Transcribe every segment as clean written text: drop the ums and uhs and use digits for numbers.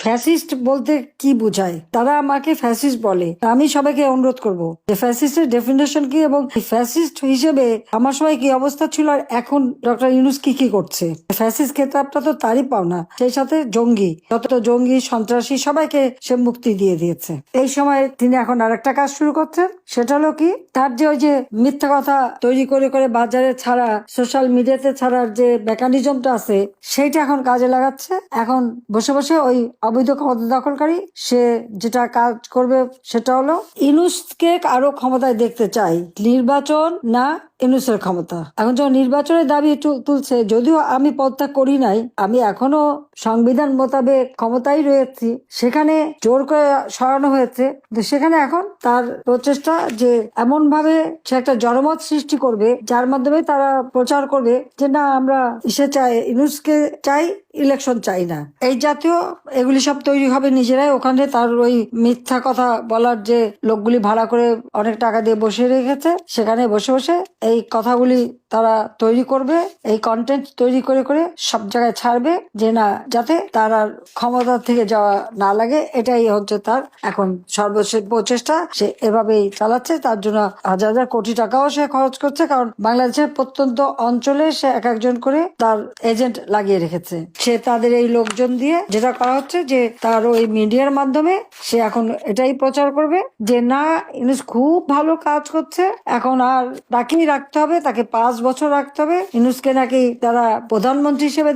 Fascist বলতে কি বোঝায়? তারা আমাকে ফ্যাসিস্ট বলে। আমি সবাইকে অনুরোধ করব যে ফ্যাসিস্টের ডেফিনেশন কি এবং ফ্যাসিস্ট হিসেবে আমার সময় কি অবস্থা ছিল আর এখন ডক্টর ইউনূস কি কি করছে। ফ্যাসিস্ট খেতাবটা তো তারই পাওনা, সেই সাথে জঙ্গি, যত জঙ্গি সন্ত্রাসী সবাইকে সে মুক্তি দিয়ে দিয়েছে। এই সময় তিনি এখন আরেকটা কাজ শুরু করছেন, সেটা হলো কি, তার যে ওই যে মিথ্যা কথা তৈরি করে করে বাজারে ছাড়া, সোশ্যাল মিডিয়াতে ছাড়ার যে মেকানিজমটা আছে সেইটা এখন কাজে লাগাচ্ছে। এখন বসে বসে ওই অবৈধ ক্ষমতা দখলকারী সে যেটা কাজ করবে সেটা হলো ইউনূসকে আরো ক্ষমতায় দেখতে চাই, নির্বাচন না ইউনূসের ক্ষমতা। এখন যখন নির্বাচনের দাবি তুলছে, যদিও আমি পদত্যাগ করি নাই, আমি এখনো সংবিধান মোতাবেক ক্ষমতায় রয়েছি, সেখানে জোর করে সরানো হয়েছে, সেখানে এখন তার প্রচেষ্টা যে এমন ভাবে সে একটা জনমত সৃষ্টি করবে যার মাধ্যমে তারা প্রচার করবে যে না আমরা ইসে চাই, ইউনূসকে চাই, ইলেকশন চাই না, এই জাতীয় এগুলি সব তৈরি হবে নিজেরাই। ওখানে তার ওই মিথ্যা কথা বলার যে লোকগুলি ভাড়া করে অনেক টাকা দিয়ে বসে রেখেছে, সেখানে বসে বসে এই কথাগুলি তারা তৈরি করবে, এই কন্টেন্ট তৈরি করে করে সব জায়গায় ছাড়বে যে না, যাতে তার আর ক্ষমতা থেকে যাওয়া না লাগে। এটাই হচ্ছে তার এখন সর্বশেষ প্রচেষ্টা, সে এভাবেই চালাচ্ছে। তার জন্য হাজার হাজার কোটি টাকাও সে খরচ করছে, কারণ বাংলাদেশের প্রত্যন্ত অঞ্চলে সে এক একজন করে তার এজেন্ট লাগিয়ে রেখেছে। সে তাদের এই লোকজন দিয়ে যেটা করা হচ্ছে যে তার ওই মিডিয়ার মাধ্যমে সে এখন এটাই প্রচার করবে যে না, ইউনূস খুব ভালো কাজ করছে, এখন আর তাকেই রাখতে হবে, তাকে 5 বছর রাখতে হবে। ইউনূসকে নাকি তারা প্রধানমন্ত্রী হিসেবে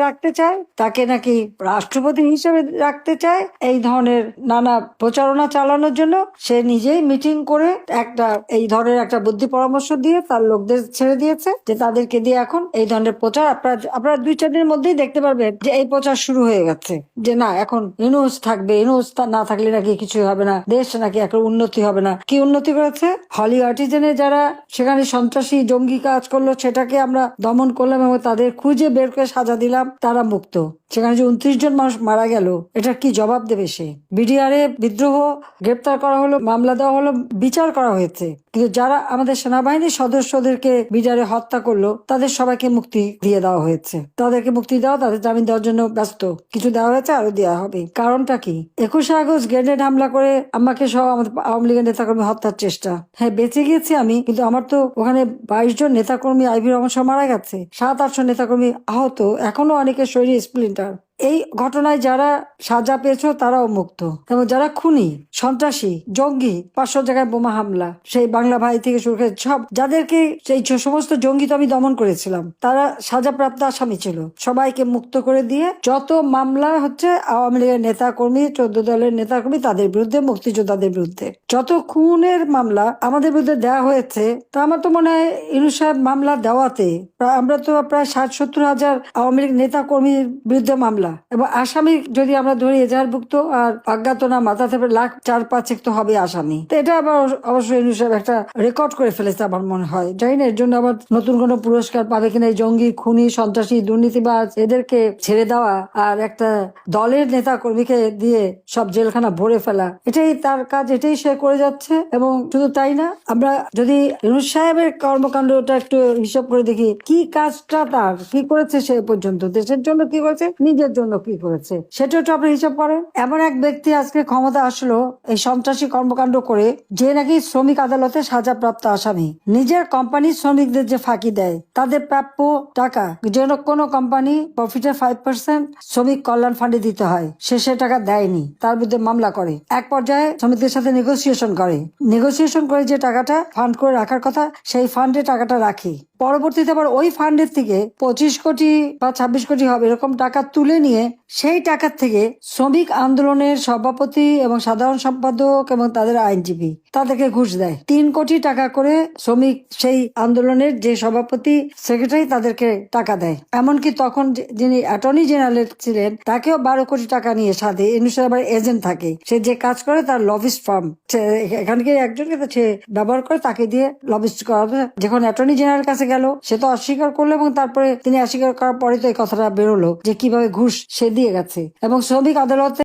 রাখতে চায়, তাকে নাকি রাষ্ট্রপতি হিসেবে রাখতে চায়। এই ধরনের নানা প্রচারণা চালানোর জন্য সে নিজেই মিটিং করে একটা এই ধরনের একটা বুদ্ধি পরামর্শ দিয়ে তার লোকদের ছেড়ে দিয়েছে যে তাদেরকে দিয়ে এখন এই ধরনের প্রচার আপনারা 2-4 দিনের মধ্যেই দেখতে পারবেন যে এই প্রচার শুরু হয়ে গেছে যে না, এখন ইউনূস থাকবে, ইউনূস না থাকলে নাকি কিছু হবে না, দেশ নাকি এখন উন্নতি হবে না। কি উন্নতি করেছে? হলি আর্টিজেনে যারা সেখানে সন্ত্রাসী জঙ্গি কাজ করলো সেটাকে আমরা দমন করলাম এবং তাদের খুঁজে বের করে সাজা দিলাম, তারা মুক্ত। সেখানে যে 29 জন মানুষ মারা গেল, এটার কি জবাব দেবে সে? বিডিআরে বিদ্রোহ, গ্রেপ্তার করা হলো, মামলা দেওয়া হলো, বিচার করা হয়েছে, কিন্তু যারা আমাদের সেনাবাহিনীর সদস্যদেরকে বিডিআরে হত্যা করলো তাদের সবাইকে মুক্তি দিয়ে দেওয়া হয়েছে। তাদেরকে মুক্তি দেওয়া, তাদের জামিন দেওয়ার জন্য ব্যস্ত, কিছু দেওয়া হয়েছে, আরো দেওয়া হবে। কারণটা কি? 21শে আগস্ট গ্রেনেড হামলা করে আমাকে সহ আমাদের আওয়ামী লীগের নেতাকর্মী হত্যার চেষ্টা। হ্যাঁ, বেঁচে গিয়েছি আমি, কিন্তু আমার তো ওখানে 22 জন নেতাকর্মী আইভি রহমান সহ মারা গেছে, 700-800 নেতাকর্মী আহত, এখনো অনেকের শরীরে স্প্লিন্টার। এই ঘটনায় যারা সাজা পেয়েছ তারাও মুক্ত, এবং যারা খুনি, সন্ত্রাসী, জঙ্গি, 500 জায়গায় বোমা হামলা, সেই বাংলা ভাই থেকে শুরু করে সব যাদেরকে সেই সমস্ত জঙ্গি তো আমি দমন করেছিলাম, তারা সাজাপ্রাপ্ত আসামি ছিল, সবাইকে মুক্ত করে দিয়ে যত মামলা হচ্ছে আওয়ামী লীগের নেতা কর্মী, 14 দলের নেতা কর্মী তাদের বিরুদ্ধে, মুক্তিযোদ্ধাদের বিরুদ্ধে যত খুনের মামলা আমাদের বিরুদ্ধে দেওয়া হয়েছে, তা আমার তো মনে হয় ইউনূস সাহেব মামলা দেওয়াতে আমরা তো প্রায় 60-70 হাজার আওয়ামী লীগ নেতা কর্মীর বিরুদ্ধে মামলা, এবং আসামি যদি আমরা ধরি এজাহারভুক্ত আর অজ্ঞাতনা মাথা থেকে 4-5 তো হবে আসামি। তো এটা আবার অবশ্যই ইউনূস সাহেব একটা রেকর্ড করে ফেলেছে আমার মনে হয়। জানি না এর জন্য আবার নতুন কোনো পুরস্কার পাবে কিনা। এই জঙ্গি, খুনি, সন্ত্রাসী, দুর্নীতিবাজ এদেরকে ছেড়ে দেওয়া আর একটা দলের নেতা কর্মীকে দিয়ে সব জেলখানা ভরে ফেলা, এটাই তার কাজ, এটাই সে করে যাচ্ছে। এবং শুধু তাই না, আমরা যদি ইউনূস সাহেবের কর্মকাণ্ডটা একটু হিসাব করে দেখি, কি কাজটা তার কি করেছে সে পর্যন্ত, দেশের জন্য কি করেছে, নিজের জন্য কি করেছে, সেটা একটু আপনি হিসাব করেন। এমন এক ব্যক্তি আজকে ক্ষমতা আসলো এই সন্ত্রাসী কর্মকাণ্ড করে, যে নাকি শ্রমিক আদালতে সাজাপ্রাপ্ত আসামি, নিজের কোম্পানির শ্রমিকদের যে ফাঁকি দেয়, তাদের প্রাপ্য টাকা, যেন কোনো কোম্পানি প্রফিটের 5% শ্রমিক কল্যাণ ফান্ডে দিতে হয়, সে টাকা দেয়নি, তার বিরুদ্ধে মামলা করে। এক পর্যায়ে শ্রমিকদের সাথে নেগোসিয়েশন করে যে টাকাটা ফান্ড করে রাখার কথা, সেই ফান্ডে টাকাটা রাখি, পরবর্তীতে আবার ওই ফান্ডের থেকে 25 কোটি বা 26 কোটি হবে এরকম টাকা তুলে নিয়ে সেই টাকার থেকে শ্রমিক আন্দোলনের সভাপতি এবং সাধারণ সম্পাদক এবং তাদের আইনজীবী তাদেরকে ঘুষ দেয়। 3 কোটি টাকা করে শ্রমিক সেই আন্দোলনের যে সভাপতি, সেক্রেটারি তাদেরকে টাকা দেয়। এমনকি তখন যিনি অ্যাটর্নি জেনারেল ছিলেন তাকেও 12 কোটি টাকা নিয়ে সাথে ইউনূসের আবার এজেন্ট থাকে, সে যে কাজ করে তার লবিস্ট ফার্ম, এখানকে একজনকে সে ব্যবহার করে, তাকে দিয়ে লবিস্ট করা। যখন অ্যাটর্নি জেনারেল কাছে গেল, সে তো অস্বীকার করলো, এবং তারপরে তিনি অস্বীকার করার পরে তো এই কথাটা বেরোলো যে কিভাবে ঘুষ সে দিয়ে গেছে। এবং শ্রমিক আদালতে